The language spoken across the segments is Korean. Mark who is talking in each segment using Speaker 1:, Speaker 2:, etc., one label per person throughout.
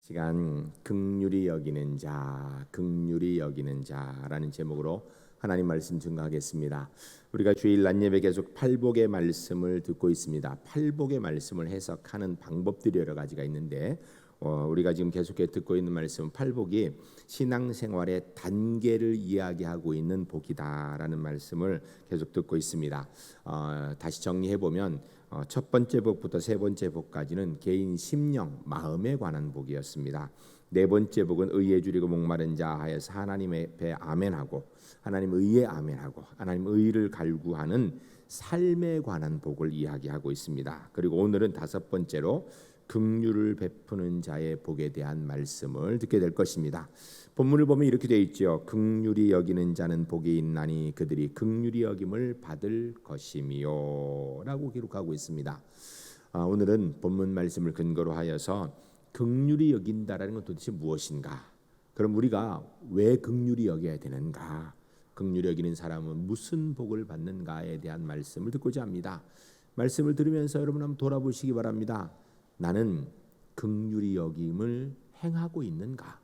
Speaker 1: 시간 긍휼히 여기는 자, 긍휼히 여기는 자라는 제목으로 하나님 말씀 증거하겠습니다. 우리가 주일 낮 예배 계속 팔복의 말씀을 듣고 있습니다. 팔복의 말씀을 해석하는 방법들이 여러 가지가 있는데 우리가 지금 계속해 듣고 있는 말씀은 팔복이 신앙생활의 단계를 이야기하고 있는 복이다라는 말씀을 계속 듣고 있습니다. 다시 정리해 보면 첫 번째 복부터 세 번째 복까지는 개인 심령, 마음에 관한 복이었습니다. 네 번째 복은 의에 줄이고 목마른 자 하여서 하나님의 배 아멘하고 하나님 의에 아멘하고 하나님 의를 갈구하는 삶에 관한 복을 이야기하고 있습니다. 그리고 오늘은 다섯 번째로 긍휼을 베푸는 자의 복에 대한 말씀을 듣게 될 것입니다. 본문을 보면 이렇게 되어 있죠. 긍휼히 여기는 자는 복이 있나니 그들이 긍휼히 여김을 받을 것이미요 라고 기록하고 있습니다. 오늘은 본문 말씀을 근거로 하여서 긍휼히 여긴다라는 건 도대체 무엇인가? 그럼 우리가 왜 긍휼히 여겨야 되는가? 긍휼히 여기는 사람은 무슨 복을 받는가에 대한 말씀을 듣고자 합니다. 말씀을 들으면서 여러분 한번 돌아보시기 바랍니다. 나는 긍휼히 여김을 행하고 있는가?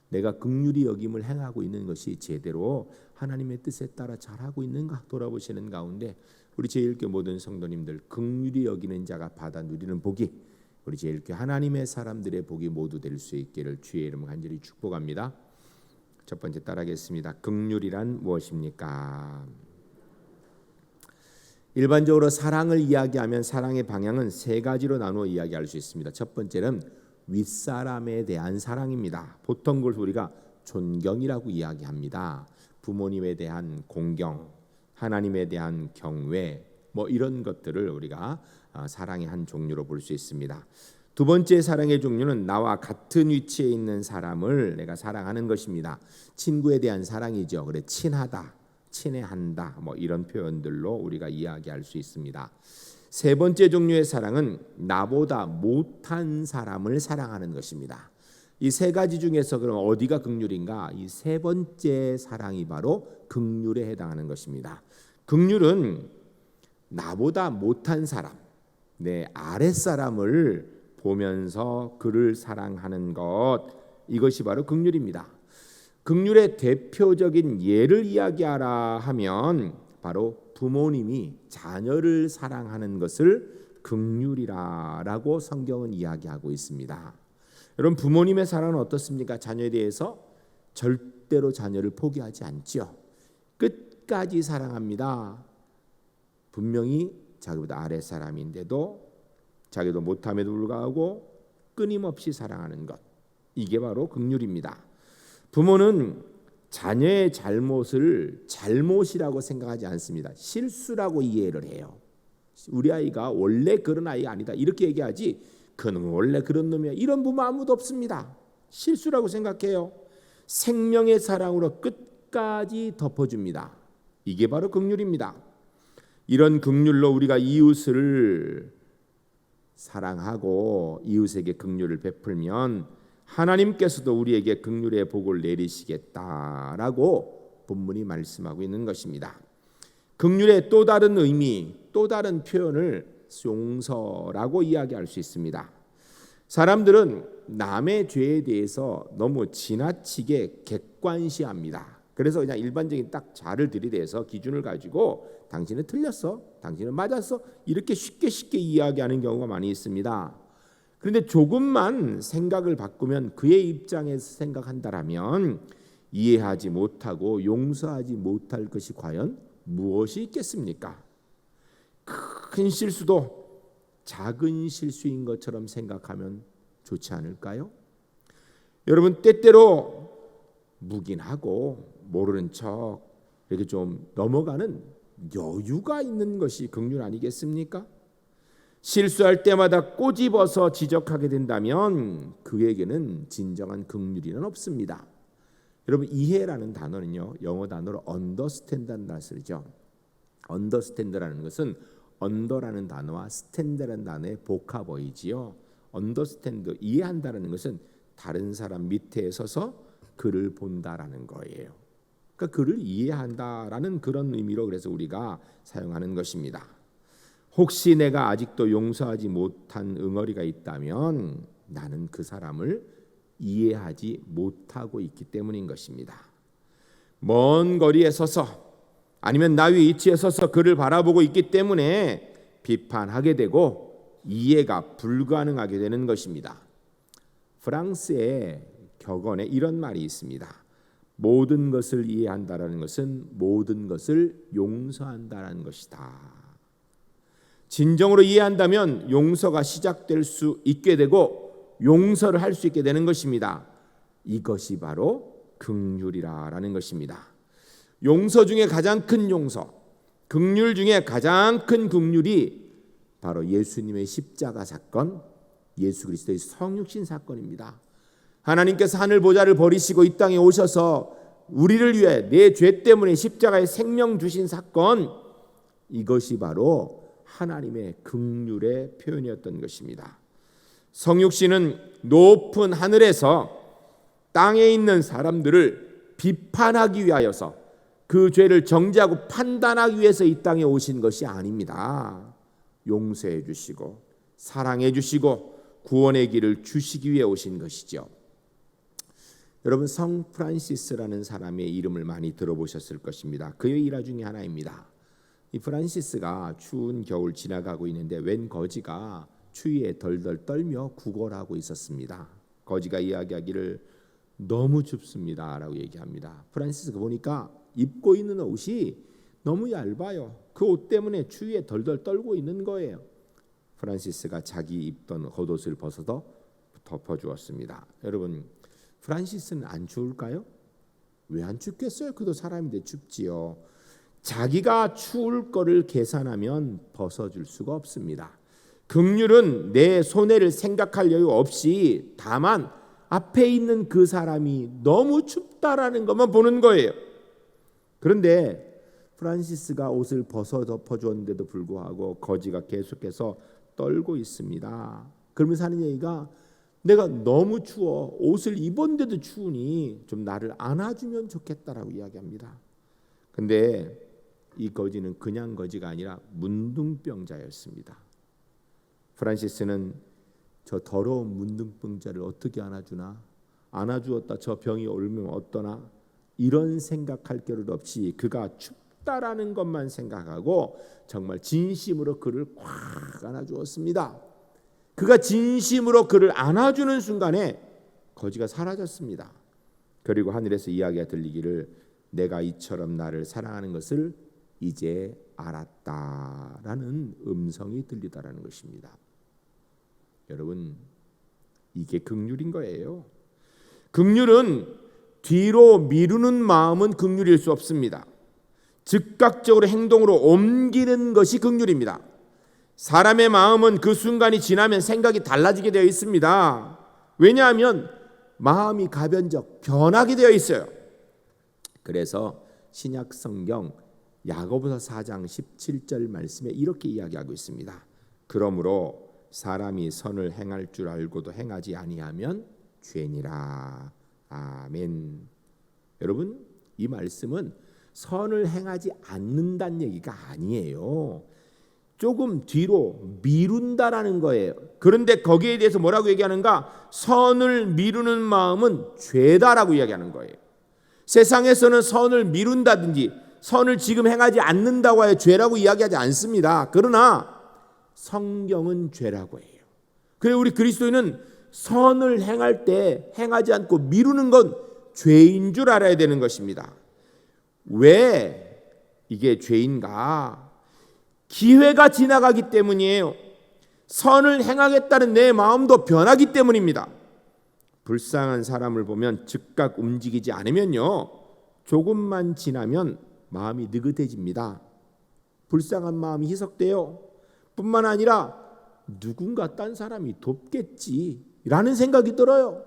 Speaker 1: 내가 긍휼히 여김을 행하고 있는 것이 제대로 하나님의 뜻에 따라 잘하고 있는가 돌아보시는 가운데 우리 제1교 모든 성도님들 긍휼히 여기는 자가 받아 누리는 복이 우리 제1교 하나님의 사람들의 복이 모두 될 수 있기를 주의 이름으로 간절히 축복합니다. 첫 번째 따라하겠습니다. 긍휼이란 무엇입니까? 일반적으로 사랑을 이야기하면 사랑의 방향은 세 가지로 나누어 이야기할 수 있습니다. 첫 번째는 윗사람에 대한 사랑입니다. 보통 그걸 우리가 존경이라고 이야기합니다. 부모님에 대한 공경, 하나님에 대한 경외, 이런 것들을 우리가 사랑의 한 종류로 볼 수 있습니다. 두 번째 사랑의 종류는 나와 같은 위치에 있는 사람을 내가 사랑하는 것입니다. 친구에 대한 사랑이죠. 그래 친하다, 친애한다, 이런 표현들로 우리가 이야기할 수 있습니다. 세 번째 종류의 사랑은 나보다 못한 사람을 사랑하는 것입니다. 이 세 가지 중에서 그럼 어디가 긍휼인가? 이 세 번째 사랑이 바로 긍휼에 해당하는 것입니다. 긍휼은 나보다 못한 사람, 내 아랫사람을 보면서 그를 사랑하는 것, 이것이 바로 긍휼입니다. 긍휼의 대표적인 예를 이야기하라 하면 바로 부모님이 자녀를 사랑하는 것을 긍휼이라고 성경은 이야기하고 있습니다. 여러분 부모님의 사랑은 어떻습니까? 자녀에 대해서 절대로 자녀를 포기하지 않지요. 끝까지 사랑합니다. 분명히 자기보다 아랫사람인데도 자기도 못함에도 불구하고 끊임없이 사랑하는 것, 이게 바로 긍휼입니다. 부모는 자녀의 잘못을 잘못이라고 생각하지 않습니다. 실수라고 이해를 해요. 우리 아이가 원래 그런 아이가 아니다 이렇게 얘기하지 그는 원래 그런 놈이야 이런 부모 아무도 없습니다. 실수라고 생각해요. 생명의 사랑으로 끝까지 덮어줍니다. 이게 바로 긍휼입니다. 이런 긍휼로 우리가 이웃을 사랑하고 이웃에게 긍휼을 베풀면 하나님께서도 우리에게 긍휼의 복을 내리시겠다라고 본문이 말씀하고 있는 것입니다. 긍휼의 또 다른 의미, 또 다른 표현을 용서라고 이야기할 수 있습니다. 사람들은 남의 죄에 대해서 너무 지나치게 객관시합니다. 그래서 그냥 일반적인 딱 자를 들이대서 기준을 가지고 당신은 틀렸어, 당신은 맞았어 이렇게 쉽게 이야기하는 경우가 많이 있습니다. 그런데 조금만 생각을 바꾸면 그의 입장에서 생각한다라면 이해하지 못하고 용서하지 못할 것이 과연 무엇이 있겠습니까? 큰 실수도 작은 실수인 것처럼 생각하면 좋지 않을까요? 여러분 때때로 묵인하고 모르는 척 이렇게 좀 넘어가는 여유가 있는 것이 긍휼 아니겠습니까? 실수할 때마다 꼬집어서 지적하게 된다면 그에게는 진정한 긍휼이는 없습니다. 여러분 이해라는 단어는요 영어 단어로 understand라는 단어를 쓰죠. understand라는 것은 under라는 단어와 stand라는 단어의 복합어이지요. understand 이해한다라는 것은 다른 사람 밑에 서서 그를 본다라는 거예요. 그러니까 그를 이해한다라는 그런 의미로 그래서 우리가 사용하는 것입니다. 혹시 내가 아직도 용서하지 못한 응어리가 있다면 나는 그 사람을 이해하지 못하고 있기 때문인 것입니다. 먼 거리에 서서 아니면 나 위에 위치에 서서 그를 바라보고 있기 때문에 비판하게 되고 이해가 불가능하게 되는 것입니다. 프랑스의 격언에 이런 말이 있습니다. 모든 것을 이해한다라는 것은 모든 것을 용서한다라는 것이다. 진정으로 이해한다면 용서가 시작될 수 있게 되고 용서를 할 수 있게 되는 것입니다. 이것이 바로 긍휼이라는 것입니다. 용서 중에 가장 큰 용서, 긍휼 중에 가장 큰 긍휼이 바로 예수님의 십자가 사건, 예수 그리스도의 성육신 사건입니다. 하나님께서 하늘 보좌를 버리시고 이 땅에 오셔서 우리를 위해 내 죄 때문에 십자가에 생명 주신 사건, 이것이 바로 하나님의 긍휼의 표현이었던 것입니다. 성육신은 높은 하늘에서 땅에 있는 사람들을 비판하기 위하여서 그 죄를 정죄하고 판단하기 위해서 이 땅에 오신 것이 아닙니다. 용서해 주시고 사랑해 주시고 구원의 길을 주시기 위해 오신 것이죠. 여러분, 성 프란시스라는 사람의 이름을 많이 들어보셨을 것입니다. 그의 일화 중에 하나입니다. 이 프란시스가 추운 겨울 지나가고 있는데 웬 거지가 추위에 덜덜 떨며 구걸하고 있었습니다. 거지가 이야기하기를 너무 춥습니다 라고 얘기합니다. 프란시스가 보니까 입고 있는 옷이 너무 얇아요. 그 옷 때문에 추위에 덜덜 떨고 있는 거예요. 프란시스가 자기 입던 겉옷을 벗어서 덮어주었습니다. 여러분, 프란시스는 안 추울까요? 왜 안 춥겠어요? 그도 사람인데 춥지요. 자기가 추울 거를 계산하면 벗어줄 수가 없습니다. 긍휼은 내 손해를 생각할 여유 없이 다만 앞에 있는 그 사람이 너무 춥다라는 것만 보는 거예요. 그런데 프란시스가 옷을 벗어 덮어주었는데도 불구하고 거지가 계속해서 떨고 있습니다. 그러면서 하는 얘기가 내가 너무 추워 옷을 입었는데도 추우니 좀 나를 안아주면 좋겠다라고 이야기합니다. 근데 이 거지는 그냥 거지가 아니라 문둥병자였습니다. 프란시스는 저 더러운 문둥병자를 어떻게 안아주나, 안아주었다 저 병이 옮으면 어떠나, 이런 생각할 겨를 없이 그가 춥다라는 것만 생각하고 정말 진심으로 그를 꽉 안아주었습니다. 그가 진심으로 그를 안아주는 순간에 거지가 사라졌습니다. 그리고 하늘에서 이야기가 들리기를 내가 이처럼 나를 사랑하는 것을 이제 알았다라는 음성이 들리다라는 것입니다. 여러분, 이게 긍휼인 거예요. 긍휼은 뒤로 미루는 마음은 긍휼일 수 없습니다. 즉각적으로 행동으로 옮기는 것이 긍휼입니다. 사람의 마음은 그 순간이 지나면 생각이 달라지게 되어 있습니다. 왜냐하면 마음이 가변적 변하게 되어 있어요. 그래서 신약 성경 야고보서 4장 17절 말씀에 이렇게 이야기하고 있습니다. 그러므로 사람이 선을 행할 줄 알고도 행하지 아니하면 죄니라. 아멘. 여러분, 이 말씀은 선을 행하지 않는다는 얘기가 아니에요. 조금 뒤로 미룬다라는 거예요. 그런데 거기에 대해서 뭐라고 얘기하는가? 선을 미루는 마음은 죄다라고 이야기하는 거예요. 세상에서는 선을 미룬다든지 선을 지금 행하지 않는다고 하여 죄라고 이야기하지 않습니다. 그러나 성경은 죄라고 해요. 그래서 우리 그리스도인은 선을 행할 때 행하지 않고 미루는 건 죄인 줄 알아야 되는 것입니다. 왜 이게 죄인가? 기회가 지나가기 때문이에요. 선을 행하겠다는 내 마음도 변하기 때문입니다. 불쌍한 사람을 보면 즉각 움직이지 않으면요, 조금만 지나면 마음이 느긋해집니다. 불쌍한 마음이 희석돼요. 뿐만 아니라 누군가 딴 사람이 돕겠지라는 생각이 들어요.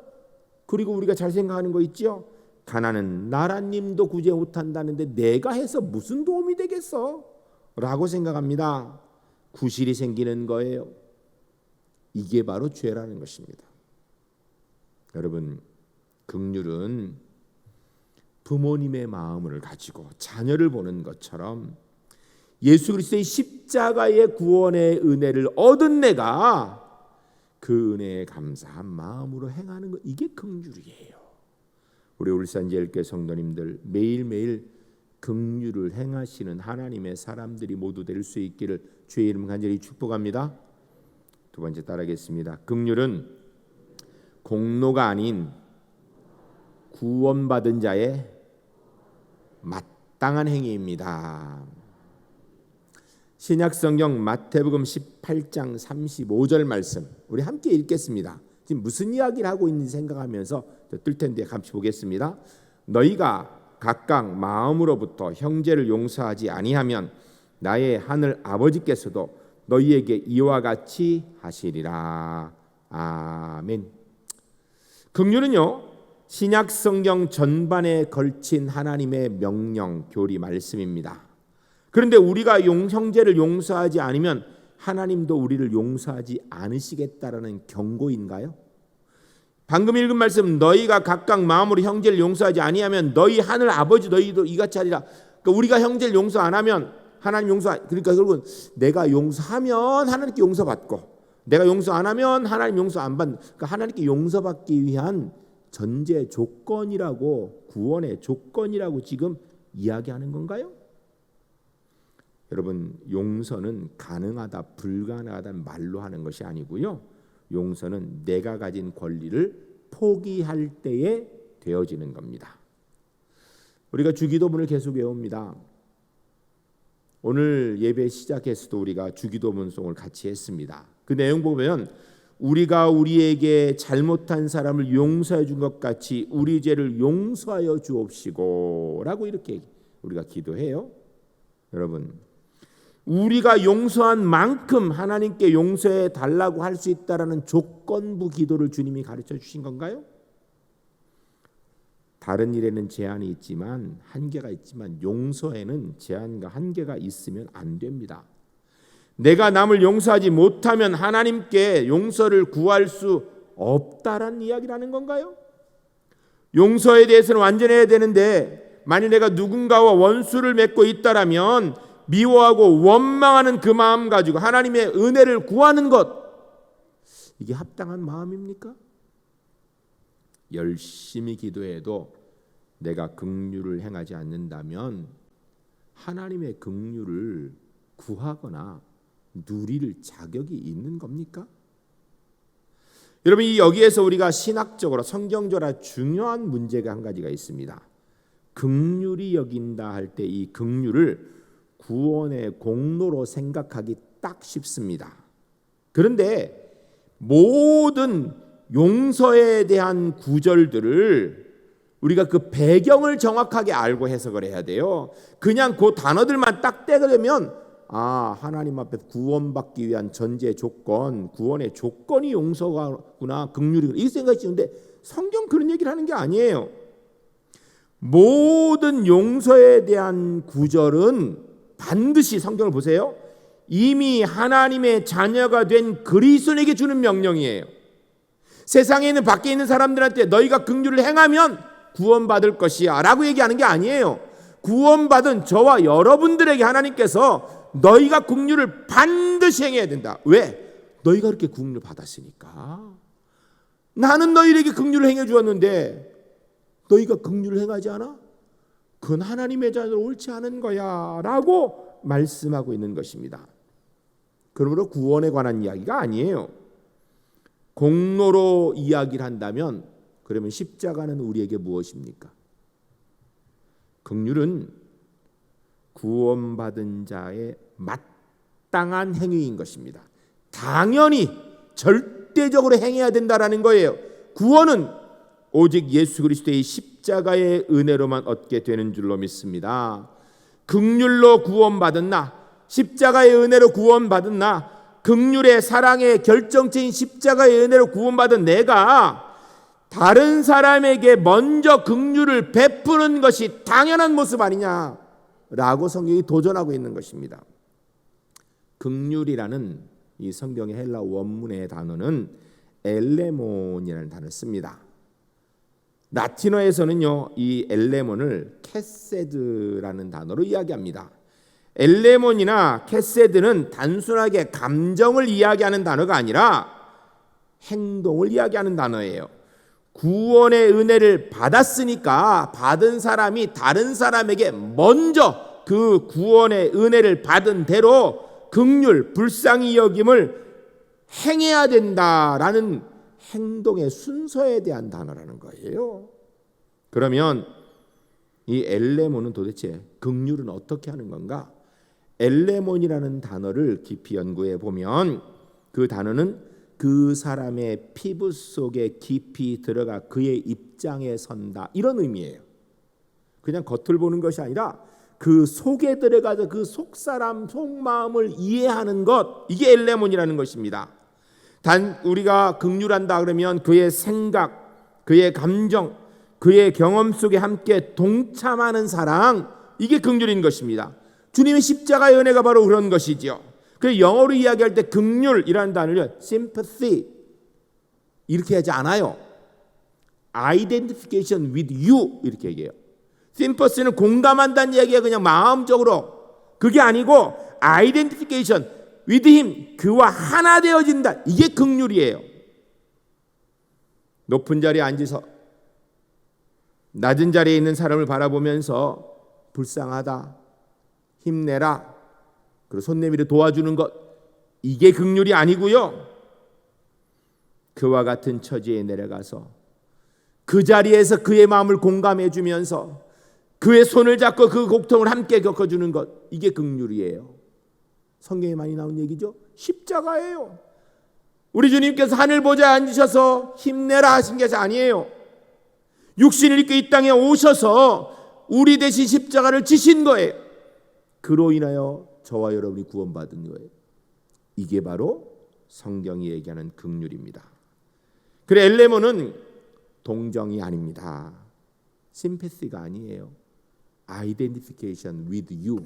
Speaker 1: 그리고 우리가 잘 생각하는 거 있죠? 가난은 나라님도 구제 못한다는데 내가 해서 무슨 도움이 되겠어? 라고 생각합니다. 구실이 생기는 거예요. 이게 바로 죄라는 것입니다. 여러분, 긍휼은 부모님의 마음을 가지고 자녀를 보는 것처럼 예수 그리스도의 십자가의 구원의 은혜를 얻은 내가 그 은혜에 감사한 마음으로 행하는 것, 이게 긍휼이에요. 우리 울산제일교회 성도님들 매일매일 긍휼을 행하시는 하나님의 사람들이 모두 될 수 있기를 주의 이름 간절히 축복합니다. 두 번째 따르겠습니다. 긍휼은 공로가 아닌 구원받은 자의 마땅한 행위입니다. 신약성경 마태복음 18장 35절 말씀 우리 함께 읽겠습니다. 지금 무슨 이야기를 하고 있는지 생각하면서 뜰 텐데 같이 보겠습니다. 너희가 각각 마음으로부터 형제를 용서하지 아니하면 나의 하늘 아버지께서도 너희에게 이와 같이 하시리라. 아멘. 긍휼은요, 신약 성경 전반에 걸친 하나님의 명령, 교리, 말씀입니다. 그런데 우리가 형제를 용서하지 않으면 하나님도 우리를 용서하지 않으시겠다라는 경고인가요? 방금 읽은 말씀, 너희가 각각 마음으로 형제를 용서하지 아니하면 너희 하늘 아버지 너희도 이같이 하리라. 그러니까 우리가 형제를 용서 안 하면 하나님 그러니까 결국은 내가 용서하면 하나님께 용서받고, 내가 용서 안 하면 하나님 용서 안 받는, 그러니까 하나님께 용서받기 위한 전제 조건이라고, 구원의 조건이라고 지금 이야기하는 건가요? 여러분, 용서는 가능하다 불가능하다는 말로 하는 것이 아니고요, 용서는 내가 가진 권리를 포기할 때에 되어지는 겁니다. 우리가 주기도문을 계속 외웁니다. 오늘 예배 시작해서도 우리가 주기도문송을 같이 했습니다. 그 내용 보면 우리가 우리에게 잘못한 사람을 용서해 준 것 같이 우리 죄를 용서하여 주옵시고 라고 이렇게 우리가 기도해요. 여러분, 우리가 용서한 만큼 하나님께 용서해 달라고 할 수 있다라는 조건부 기도를 주님이 가르쳐 주신 건가요? 다른 일에는 제한이 있지만, 한계가 있지만 용서에는 제한과 한계가 있으면 안 됩니다. 내가 남을 용서하지 못하면 하나님께 용서를 구할 수 없다라는 이야기라는 건가요? 용서에 대해서는 완전해야 되는데, 만일 내가 누군가와 원수를 맺고 있다라면 미워하고 원망하는 그 마음 가지고 하나님의 은혜를 구하는 것, 이게 합당한 마음입니까? 열심히 기도해도 내가 긍휼을 행하지 않는다면 하나님의 긍휼을 구하거나 누릴 자격이 있는 겁니까? 여러분, 여기에서 우리가 신학적으로 성경적으로 중요한 문제가 한 가지가 있습니다. 긍휼히 여긴다 할 때 이 긍휼을 구원의 공로로 생각하기 딱 쉽습니다. 그런데 모든 용서에 대한 구절들을 우리가 그 배경을 정확하게 알고 해석을 해야 돼요. 그냥 그 단어들만 딱 떼려면 하나님 앞에 구원받기 위한 전제 조건, 구원의 조건이 용서구나, 긍휼이구나, 이 생각이 드는데 성경 그런 얘기를 하는 게 아니에요. 모든 용서에 대한 구절은 반드시 성경을 보세요. 이미 하나님의 자녀가 된 그리스도인에게 주는 명령이에요. 세상에 있는 밖에 있는 사람들한테 너희가 긍휼을 행하면 구원받을 것이야 라고 얘기하는 게 아니에요. 구원받은 저와 여러분들에게 하나님께서 너희가 긍휼을 반드시 행해야 된다. 왜? 너희가 그렇게 긍휼을 받았으니까. 나는 너희에게 긍휼을 행해 주었는데 너희가 긍휼을 행하지 않아? 그건 하나님의 자녀로 옳지 않은 거야 라고 말씀하고 있는 것입니다. 그러므로 구원에 관한 이야기가 아니에요. 공로로 이야기를 한다면 그러면 십자가는 우리에게 무엇입니까? 긍휼은 구원받은 자의 마땅한 행위인 것입니다. 당연히 절대적으로 행해야 된다라는 거예요. 구원은 오직 예수 그리스도의 십자가의 은혜로만 얻게 되는 줄로 믿습니다. 긍휼로 구원받은 나, 십자가의 은혜로 구원받은 나, 긍휼의 사랑의 결정체인 십자가의 은혜로 구원받은 내가 다른 사람에게 먼저 긍휼을 베푸는 것이 당연한 모습 아니냐라고 성경이 도전하고 있는 것입니다. 긍휼이라는 이 성경의 헬라 원문의 단어는 엘레몬이라는 단어를 씁니다. 라틴어에서는요, 이 엘레몬을 캐세드라는 단어로 이야기합니다. 엘레몬이나 캐세드는 단순하게 감정을 이야기하는 단어가 아니라 행동을 이야기하는 단어예요. 구원의 은혜를 받았으니까 받은 사람이 다른 사람에게 먼저 그 구원의 은혜를 받은 대로 긍휼, 불쌍히 여김을 행해야 된다라는 행동의 순서에 대한 단어라는 거예요. 그러면 이 엘레몬은 도대체 긍휼은 어떻게 하는 건가? 엘레몬이라는 단어를 깊이 연구해 보면 그 단어는 그 사람의 피부 속에 깊이 들어가 그의 입장에 선다, 이런 의미예요. 그냥 겉을 보는 것이 아니라 그 속에 들어가서 그 속사람 속마음을 이해하는 것, 이게 엘레몬이라는 것입니다. 단 우리가 긍휼한다 그러면 그의 생각, 그의 감정, 그의 경험 속에 함께 동참하는 사랑, 이게 긍휼인 것입니다. 주님의 십자가의 은혜가 바로 그런 것이죠. 그 영어로 이야기할 때 긍휼이라는 단어를 sympathy 이렇게 하지 않아요. identification with you 이렇게 얘기해요. sympathy는 공감한다는 얘기가 그냥 마음적으로, 그게 아니고 identification with him, 그와 하나 되어진다, 이게 긍휼이에요. 높은 자리에 앉아서 낮은 자리에 있는 사람을 바라보면서 불쌍하다, 힘내라, 그리고 손 내밀어 도와주는 것, 이게 긍휼이 아니고요. 그와 같은 처지에 내려가서 그 자리에서 그의 마음을 공감해 주면서 그의 손을 잡고 그 고통을 함께 겪어주는 것, 이게 긍휼이에요. 성경에 많이 나온 얘기죠. 십자가예요. 우리 주님께서 하늘 보좌에 앉으셔서 힘내라 하신 것이 아니에요. 육신을 입고 이 땅에 오셔서 우리 대신 십자가를 지신 거예요. 그로 인하여 저와 여러분이 구원받은 거예요. 이게 바로 성경이 얘기하는 긍휼입니다. 그래, 엘레몬은 동정이 아닙니다. 심패시가 아니에요. identification with you,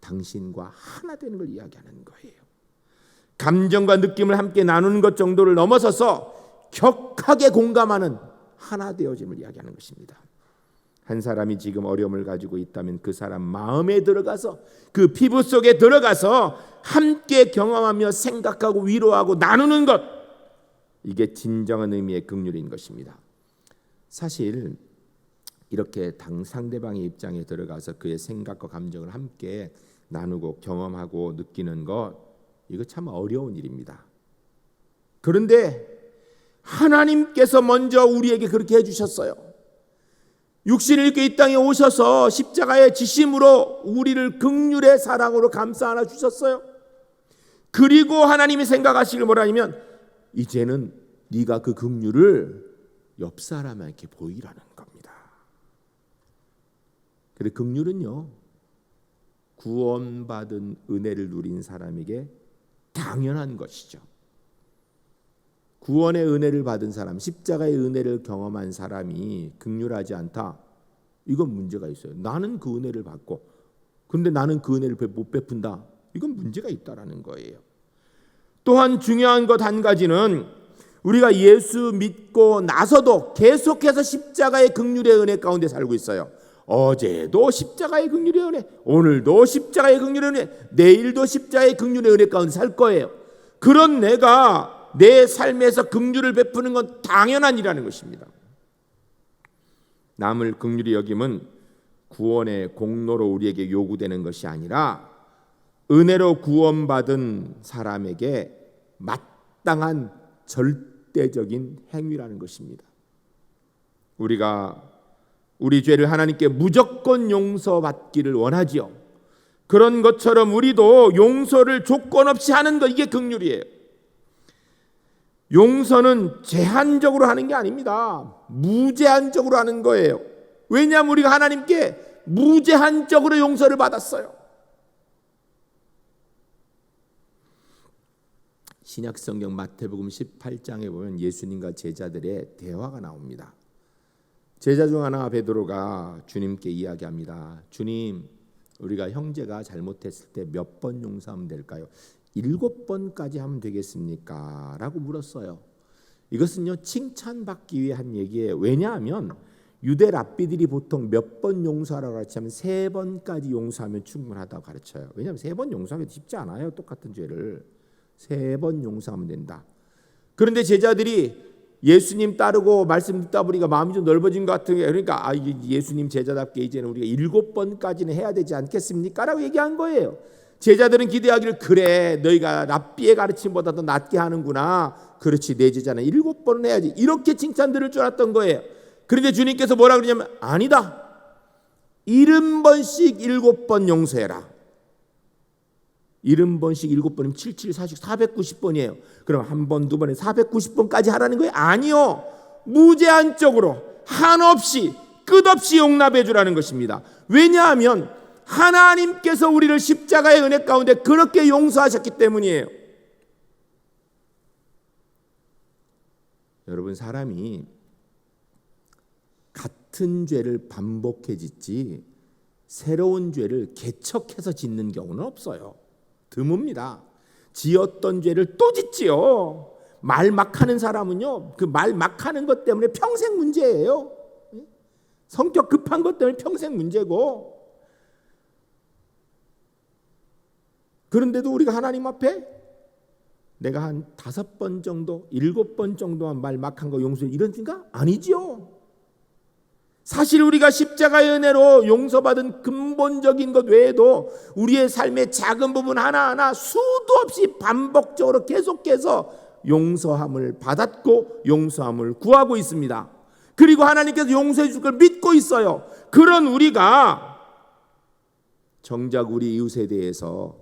Speaker 1: 당신과 하나 되는 걸 이야기하는 거예요. 감정과 느낌을 함께 나누는 것 정도를 넘어서서 격하게 공감하는 하나 되어짐을 이야기하는 것입니다. 한 사람이 지금 어려움을 가지고 있다면 그 사람 마음에 들어가서 그 피부 속에 들어가서 함께 경험하며 생각하고 위로하고 나누는 것, 이게 진정한 의미의 긍휼인 것입니다. 사실 이렇게 상대방의 입장에 들어가서 그의 생각과 감정을 함께 나누고 경험하고 느끼는 것, 이거 참 어려운 일입니다. 그런데 하나님께서 먼저 우리에게 그렇게 해주셨어요. 육신을 입고 이 땅에 오셔서 십자가의 지심으로 우리를 긍휼의 사랑으로 감싸 안아 주셨어요. 그리고 하나님이 생각하시길 뭐라냐면, 이제는 네가 그 긍휼을 옆 사람에게 보이라는 겁니다. 그래, 긍휼은요, 구원받은 은혜를 누린 사람에게 당연한 것이죠. 구원의 은혜를 받은 사람, 십자가의 은혜를 경험한 사람이 긍휼하지 않다, 이건 문제가 있어요. 나는 그 은혜를 받고 근데 나는 그 은혜를 못 베푼다, 이건 문제가 있다라는 거예요. 또한 중요한 것 한 가지는, 우리가 예수 믿고 나서도 계속해서 십자가의 긍휼의 은혜 가운데 살고 있어요. 어제도 십자가의 긍휼의 은혜, 오늘도 십자가의 긍휼의 은혜, 내일도 십자가의 긍휼의 은혜 가운데 살 거예요. 그런 내가 내 삶에서 긍휼을 베푸는 건 당연한 일이라는 것입니다. 남을 긍휼히 여김은 구원의 공로로 우리에게 요구되는 것이 아니라 은혜로 구원받은 사람에게 마땅한 절대적인 행위라는 것입니다. 우리가 우리 죄를 하나님께 무조건 용서받기를 원하지요. 그런 것처럼 우리도 용서를 조건 없이 하는 것, 이게 긍휼이에요. 용서는 제한적으로 하는 게 아닙니다. 무제한적으로 하는 거예요. 왜냐하면 우리가 하나님께 무제한적으로 용서를 받았어요. 신약성경 마태복음 18장에 보면 예수님과 제자들의 대화가 나옵니다. 제자 중 하나 베드로가 주님께 이야기합니다. 주님, 우리가 형제가 잘못했을 때 몇 번 용서하면 될까요? 7번까지 하면 되겠습니까? 라고 물었어요. 이것은요, 칭찬받기 위해 한 얘기예요. 왜냐하면 유대 랍비들이 보통 몇 번 용서하라고 가르치면 3번까지 용서하면 충분하다고 가르쳐요. 왜냐하면 3번 용서하기 쉽지 않아요. 똑같은 죄를 3번 용서하면 된다. 그런데 제자들이 예수님 따르고 말씀 듣다 보니까 마음이 좀 넓어진 것 같은 게, 그러니까 예수님 제자답게 이제는 우리가 7번까지는 해야 되지 않겠습니까? 라고 얘기한 거예요. 제자들은 기대하기를, 그래 너희가 랍비의 가르침보다 더 낫게 하는구나. 그렇지, 내 제자는 7번은 해야지. 이렇게 칭찬 들을 줄 알았던 거예요. 그런데 주님께서 뭐라 그러냐면, 아니다, 70번씩 7번 용서해라. 70번씩 7번이면 77, 40, 490번이에요. 그럼 한 번, 두 번에 490번까지 하라는 거예요? 아니요. 무제한적으로 한없이 끝없이 용납해 주라는 것입니다. 왜냐하면 하나님께서 우리를 십자가의 은혜 가운데 그렇게 용서하셨기 때문이에요. 여러분, 사람이 같은 죄를 반복해 짓지 새로운 죄를 개척해서 짓는 경우는 없어요. 드뭅니다. 지었던 죄를 또 짓지요. 말 막 하는 사람은요, 그 말 막 하는 것 때문에 평생 문제예요. 성격 급한 것 때문에 평생 문제고. 그런데도 우리가 하나님 앞에 내가 한 5번 정도, 7번 정도만 말 막 한 거 용서해, 이런 생각 아니지요. 사실 우리가 십자가의 은혜로 용서받은 근본적인 것 외에도 우리의 삶의 작은 부분 하나하나 수도 없이 반복적으로 계속해서 용서함을 받았고 용서함을 구하고 있습니다. 그리고 하나님께서 용서해 줄 걸 믿고 있어요. 그런 우리가 정작 우리 이웃에 대해서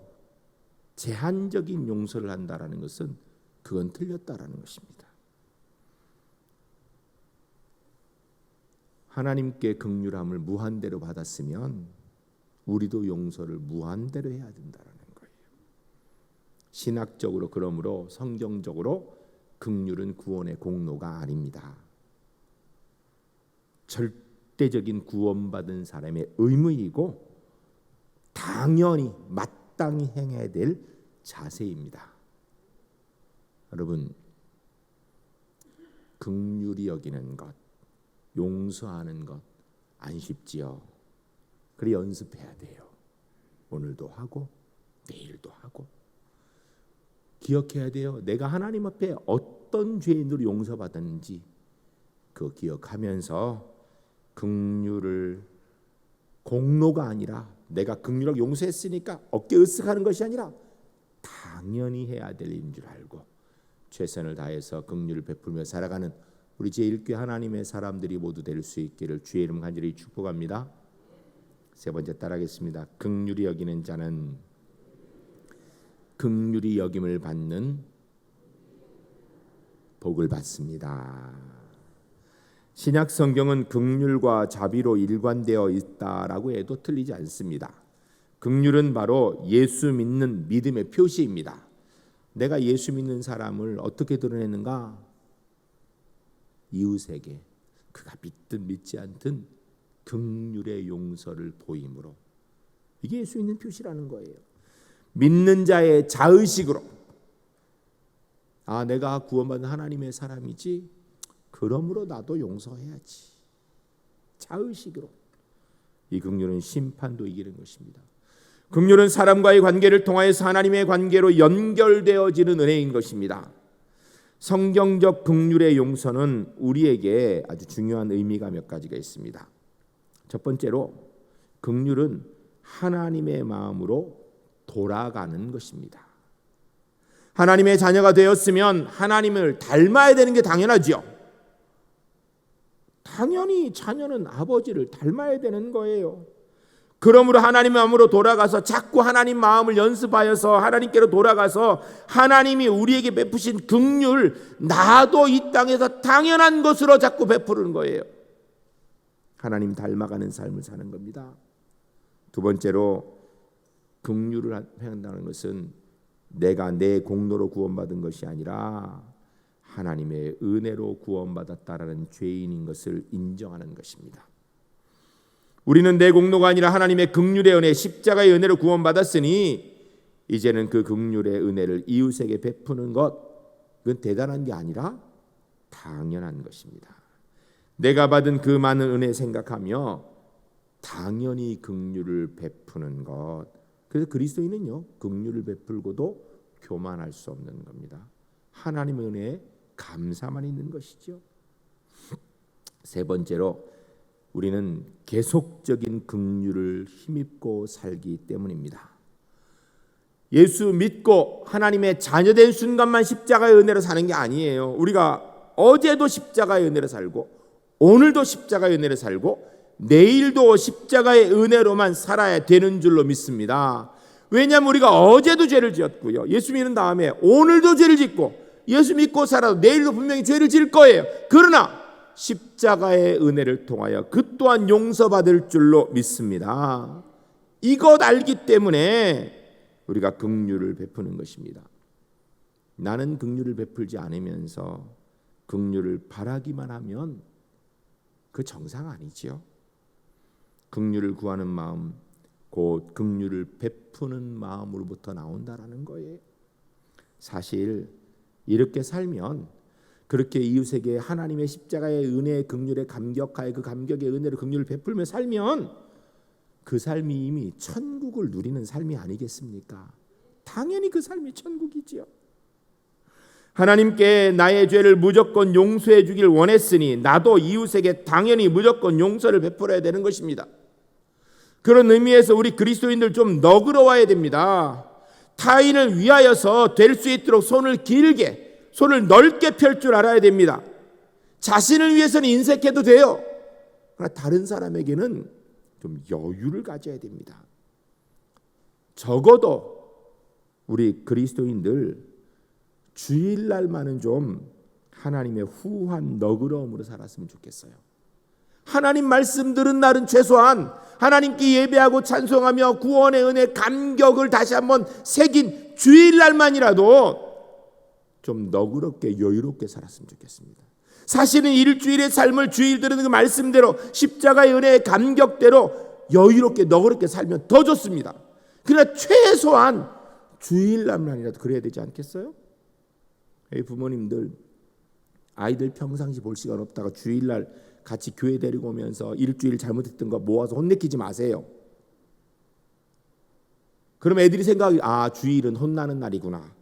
Speaker 1: 제한적인 용서를 한다라는 것은 그건 틀렸다라는 것입니다. 하나님께 긍휼함을 무한대로 받았으면 우리도 용서를 무한대로 해야 된다는 거예요. 신학적으로, 그러므로 성경적으로 긍휼은 구원의 공로가 아닙니다. 절대적인 구원받은 사람의 의무이고 당연히 마땅히 행해야 될 자세입니다. 여러분, 긍휼히 여기는 것, 용서하는 것 안 쉽지요. 그래 연습해야 돼요. 오늘도 하고 내일도 하고. 기억해야 돼요. 내가 하나님 앞에 어떤 죄인으로 용서받았는지 그거 기억하면서 긍휼을 공로가 아니라, 내가 긍휼하게 용서했으니까 어깨 으쓱하는 것이 아니라 당연히 해야 될 일인 줄 알고 최선을 다해서 긍휼을 베풀며 살아가는 우리 제1교회 하나님의 사람들이 모두 될 수 있기를 주의 이름 간절히 축복합니다. 세 번째 따라하겠습니다. 긍휼히 여기는 자는 긍휼히 여김을 받는 복을 받습니다. 신약 성경은 긍휼과 자비로 일관되어 있다라고 해도 틀리지 않습니다. 긍휼은 바로 예수 믿는 믿음의 표시입니다. 내가 예수 믿는 사람을 어떻게 드러내는가? 이웃에게 그가 믿든 믿지 않든 긍휼의 용서를 보임으로. 이게 예수 믿는 표시라는 거예요. 믿는 자의 자의식으로, 내가 구원받은 하나님의 사람이지, 그러므로 나도 용서해야지. 자의식으로. 이 긍휼은 심판도 이기는 것입니다. 긍휼은 사람과의 관계를 통하여서 하나님의 관계로 연결되어지는 은혜인 것입니다. 성경적 긍휼의 용서는 우리에게 아주 중요한 의미가 몇 가지가 있습니다. 첫 번째로, 긍휼은 하나님의 마음으로 돌아가는 것입니다. 하나님의 자녀가 되었으면 하나님을 닮아야 되는 게 당연하죠. 당연히 자녀는 아버지를 닮아야 되는 거예요. 그러므로 하나님 마음으로 돌아가서 자꾸 하나님 마음을 연습하여서 하나님께로 돌아가서 하나님이 우리에게 베푸신 긍휼, 나도 이 땅에서 당연한 것으로 자꾸 베푸는 거예요. 하나님 닮아가는 삶을 사는 겁니다. 두 번째로, 긍휼을 행한다는 것은 내가 내 공로로 구원받은 것이 아니라 하나님의 은혜로 구원받았다라는 죄인인 것을 인정하는 것입니다. 우리는 내 공로가 아니라 하나님의 긍휼의 은혜, 십자가의 은혜로 구원받았으니 이제는 그 긍휼의 은혜를 이웃에게 베푸는 것, 그건 대단한 게 아니라 당연한 것입니다. 내가 받은 그 많은 은혜 생각하며 당연히 긍휼을 베푸는 것. 그래서 그리스도인은요, 긍휼을 베풀고도 교만할 수 없는 겁니다. 하나님의 은혜에 감사만 있는 것이죠. 세 번째로 우리는 계속적인 긍휼을 힘입고 살기 때문입니다. 예수 믿고 하나님의 자녀된 순간만 십자가의 은혜로 사는 게 아니에요. 우리가 어제도 십자가의 은혜로 살고 오늘도 십자가의 은혜로 살고 내일도 십자가의 은혜로만 살아야 되는 줄로 믿습니다. 왜냐하면 우리가 어제도 죄를 지었고요, 예수 믿는 다음에 오늘도 죄를 짓고 예수 믿고 살아도 내일도 분명히 죄를 지을 거예요. 그러나 십자가의 은혜를 통하여 그 또한 용서받을 줄로 믿습니다. 이것 알기 때문에 우리가 긍휼을 베푸는 것입니다. 나는 긍휼을 베풀지 않으면서 긍휼을 바라기만 하면 그 정상 아니지요. 긍휼을 구하는 마음, 곧 긍휼을 베푸는 마음으로부터 나온다라는 거예요. 사실 이렇게 살면, 그렇게 이웃에게 하나님의 십자가의 은혜의 긍휼에 감격하여 그 감격의 은혜로 긍휼을 베풀며 살면 그 삶이 이미 천국을 누리는 삶이 아니겠습니까? 당연히 그 삶이 천국이지요. 하나님께 나의 죄를 무조건 용서해 주길 원했으니 나도 이웃에게 당연히 무조건 용서를 베풀어야 되는 것입니다. 그런 의미에서 우리 그리스도인들 좀 너그러워야 됩니다. 타인을 위하여서 될 수 있도록 손을 넓게 펼 줄 알아야 됩니다. 자신을 위해서는 인색해도 돼요. 그러나 다른 사람에게는 좀 여유를 가져야 됩니다. 적어도 우리 그리스도인들 주일날만은 좀 하나님의 후한 너그러움으로 살았으면 좋겠어요. 하나님 말씀 들은 날은 최소한 하나님께 예배하고 찬송하며 구원의 은혜 감격을 다시 한번 새긴 주일날만이라도 좀 너그럽게 여유롭게 살았으면 좋겠습니다. 사실은 일주일의 삶을 주일 들은 그 말씀대로 십자가의 은혜의 감격대로 여유롭게 너그럽게 살면 더 좋습니다. 그러나 최소한 주일날만이라도 그래야 되지 않겠어요? 부모님들 아이들 평상시 볼 시간 없다가 주일날 같이 교회 데리고 오면서 일주일 잘못했던 거 모아서 혼내키지 마세요. 그럼 애들이 생각이 주일은 혼나는 날이구나.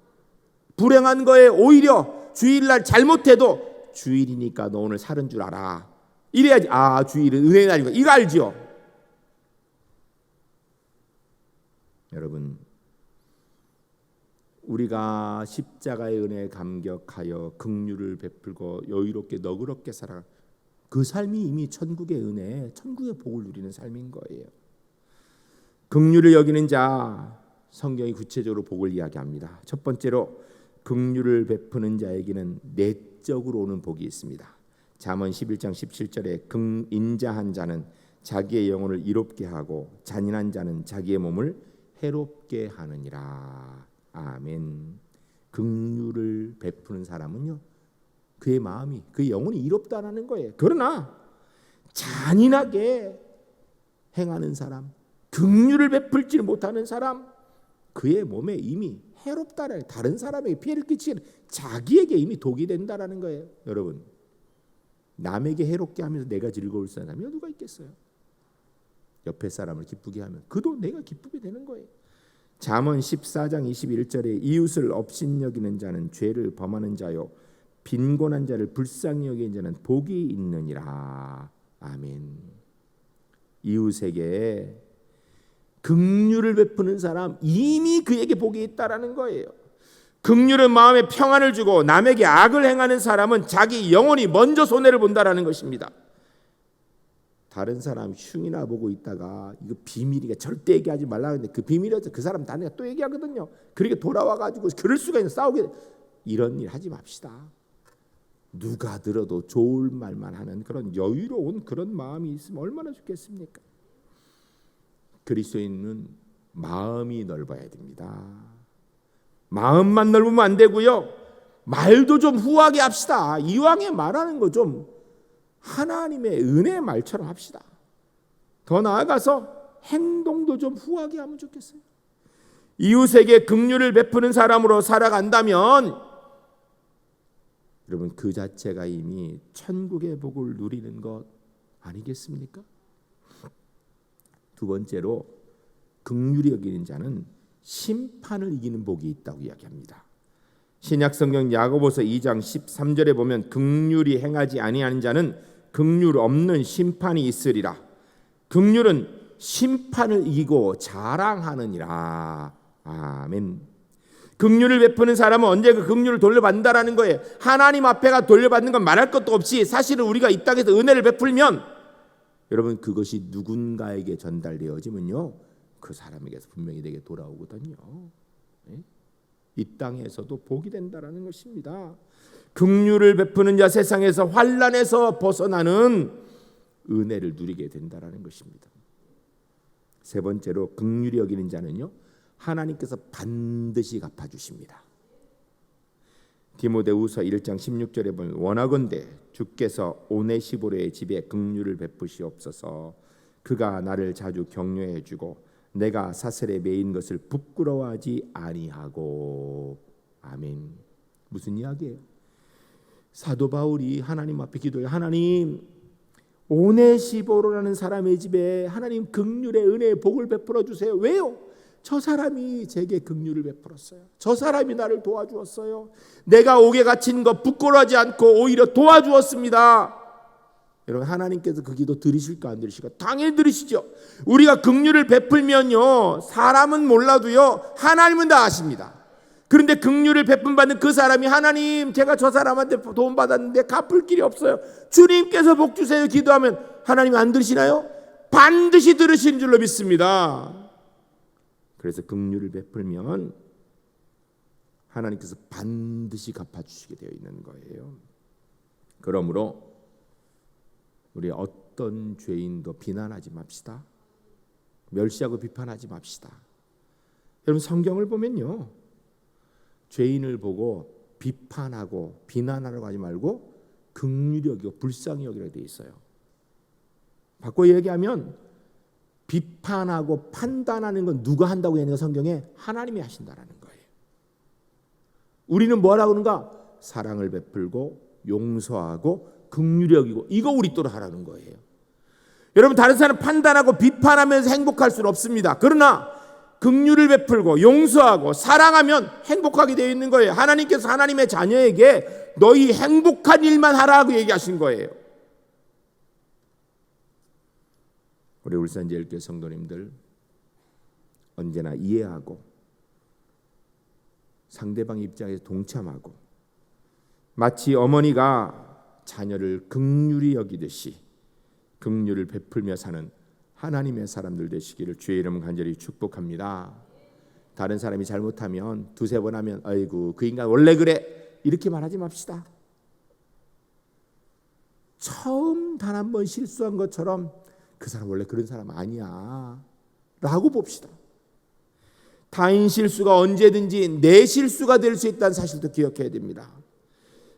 Speaker 1: 불행한 거에 오히려 주일날 잘못해도 주일이니까 너 오늘 살은 줄 알아. 이래야지. 주일은 은혜의 날이구나. 이거 알지요? 여러분, 우리가 십자가의 은혜에 감격하여 긍휼을 베풀고 여유롭게 너그럽게 살아, 그 삶이 이미 천국의 은혜, 천국의 복을 누리는 삶인 거예요. 긍휼을 여기는 자, 성경이 구체적으로 복을 이야기합니다. 첫 번째로 긍휼을 베푸는 자에게는 내적으로 오는 복이 있습니다. 잠언 11장 17절에 인자한 자는 자기의 영혼을 이롭게 하고 잔인한 자는 자기의 몸을 해롭게 하느니라. 아멘. 긍휼을 베푸는 사람은요, 그의 마음이, 그의 영혼이 이롭다라는 거예요. 그러나 잔인하게 행하는 사람, 긍휼을 베풀지 못하는 사람, 그의 몸에 이미 해롭다라는, 다른 사람에게 피해를 끼치는, 자기에게 이미 독이 된다라는 거예요. 여러분, 남에게 해롭게 하면서 내가 즐거울 사람이 누가 있겠어요? 옆에 사람을 기쁘게 하면 그도 내가 기쁘게 되는 거예요. 잠언 14장 21절에 이웃을 업신여기는 자는 죄를 범하는 자요 빈곤한 자를 불쌍히 여기는 자는 복이 있느니라. 아멘. 이웃에게 긍휼을 베푸는 사람, 이미 그에게 복이 있다라는 거예요. 긍휼은 마음에 평안을 주고 남에게 악을 행하는 사람은 자기 영혼이 먼저 손해를 본다라는 것입니다. 다른 사람 흉이나 보고 있다가 이거 비밀이니까 절대 얘기하지 말라 했는데 그 비밀이어서 그 사람 다른 또 얘기하거든요. 그러니까 돌아와가지고 그럴 수가 있는, 싸우게, 이런 일 하지 맙시다. 누가 들어도 좋을 말만 하는 그런 여유로운 그런 마음이 있으면 얼마나 좋겠습니까? 그리스도인은 마음이 넓어야 됩니다. 마음만 넓으면 안 되고요, 말도 좀 후하게 합시다. 이왕에 말하는 거 좀 하나님의 은혜의 말처럼 합시다. 더 나아가서 행동도 좀 후하게 하면 좋겠어요. 이웃에게 긍휼을 베푸는 사람으로 살아간다면 여러분, 그 자체가 이미 천국의 복을 누리는 것 아니겠습니까? 두 번째로 긍휼히 여기는 자는 심판을 이기는 복이 있다고 이야기합니다. 신약성경 야고보서 2장 13절에 보면 긍휼이 행하지 아니하는 자는 긍휼 없는 심판이 있으리라. 긍휼은 심판을 이기고 자랑하느니라. 아멘. 긍휼을 베푸는 사람은 언제 그 긍휼을 돌려받는다라는 거예요. 하나님 앞에가 돌려받는 건 말할 것도 없이 사실은 우리가 이 땅에서 은혜를 베풀면 여러분 그것이 누군가에게 전달되어지면요 그 사람에게서 분명히 내게 돌아오거든요. 이 땅에서도 복이 된다라는 것입니다. 긍휼을 베푸는 자 세상에서 환난에서 벗어나는 은혜를 누리게 된다라는 것입니다. 세 번째로 긍휼히 여기는 자는요 하나님께서 반드시 갚아주십니다. 디모데후서 1장 16절에 보면 원하건대 주께서 오네시보로의 집에 긍휼을 베푸시옵소서. 그가 나를 자주 격려해 주고 내가 사슬에 매인 것을 부끄러워하지 아니하고. 아멘. 무슨 이야기예요? 사도 바울이 하나님 앞에 기도해요. 하나님, 오네시보로라는 사람의 집에 하나님 긍휼의 은혜의 복을 베풀어 주세요. 왜요? 저 사람이 제게 긍휼을 베풀었어요. 저 사람이 나를 도와주었어요. 내가 옥에 갇힌 거 부끄러워하지 않고 오히려 도와주었습니다. 여러분 하나님께서 그 기도 들으실까 안 들으실까? 당연히 들으시죠. 우리가 긍휼을 베풀면요 사람은 몰라도요 하나님은 다 아십니다. 그런데 긍휼을 베품 받는 그 사람이 하나님 제가 저 사람한테 도움 받았는데 갚을 길이 없어요. 주님께서 복 주세요 기도하면 하나님이 안 들으시나요? 반드시 들으시는 줄로 믿습니다. 그래서 긍휼을 베풀면 하나님께서 반드시 갚아주시게 되어 있는 거예요. 그러므로 우리 어떤 죄인도 비난하지 맙시다. 멸시하고 비판하지 맙시다. 여러분 성경을 보면요 죄인을 보고 비판하고 비난하라고 하지 말고 긍휼히 여기고 불쌍히 여기라고 되어 있어요. 바꿔 얘기하면 비판하고 판단하는 건 누가 한다고 했는가? 성경에 하나님이 하신다라는 거예요. 우리는 뭐라고 하는가? 사랑을 베풀고 용서하고 긍휼히 여기고 이거 우리 또로 하라는 거예요. 여러분 다른 사람 판단하고 비판하면서 행복할 수는 없습니다. 그러나 긍휼을 베풀고 용서하고 사랑하면 행복하게 되어 있는 거예요. 하나님께서 하나님의 자녀에게 너희 행복한 일만 하라고 얘기하신 거예요. 우리 울산제일교회 성도님들 언제나 이해하고 상대방 입장에서 동참하고 마치 어머니가 자녀를 긍휼히 여기듯이 긍휼을 베풀며 사는 하나님의 사람들 되시기를 주의 이름 간절히 축복합니다. 다른 사람이 잘못하면 두세 번 하면 아이고 그 인간 원래 그래 이렇게 말하지 맙시다. 처음 단 한 번 실수한 것처럼 그 사람 원래 그런 사람 아니야 라고 봅시다. 타인 실수가 언제든지 내 실수가 될 수 있다는 사실도 기억해야 됩니다.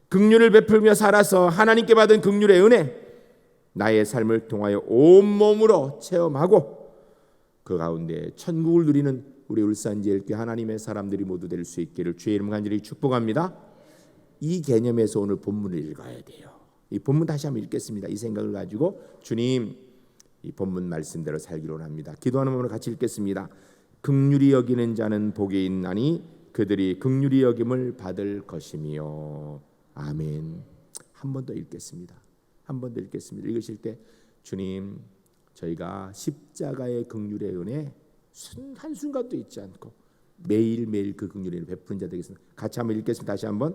Speaker 1: 긍휼을 베풀며 살아서 하나님께 받은 긍휼의 은혜 나의 삶을 통하여 온몸으로 체험하고 그 가운데 천국을 누리는 우리 울산제일교회 하나님의 사람들이 모두 될 수 있기를 주의 이름 간절히 축복합니다. 이 개념에서 오늘 본문을 읽어야 돼요. 이 본문 다시 한번 읽겠습니다. 이 생각을 가지고 주님 이 본문 말씀대로 살기로 합니다. 기도하는 마음으로 같이 읽겠습니다. 긍휼히 여기는 자는 복이 있나니 그들이 긍휼히 여김을 받을 것이며. 아멘. 한 번 더 읽겠습니다. 한 번 더 읽겠습니다. 읽으실 때 주님 저희가 십자가의 긍휼의 은혜 한순간도 잊지 않고 매일매일 그 긍휼의 은혜를 베푸는 자 되겠습니다. 같이 한번 읽겠습니다. 다시 한번.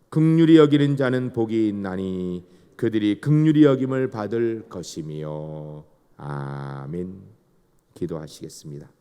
Speaker 1: 긍휼히 여기는 자는 복이 있나니 그들이 긍휼히 여김을 받을 것이며. 아멘. 기도하시겠습니다.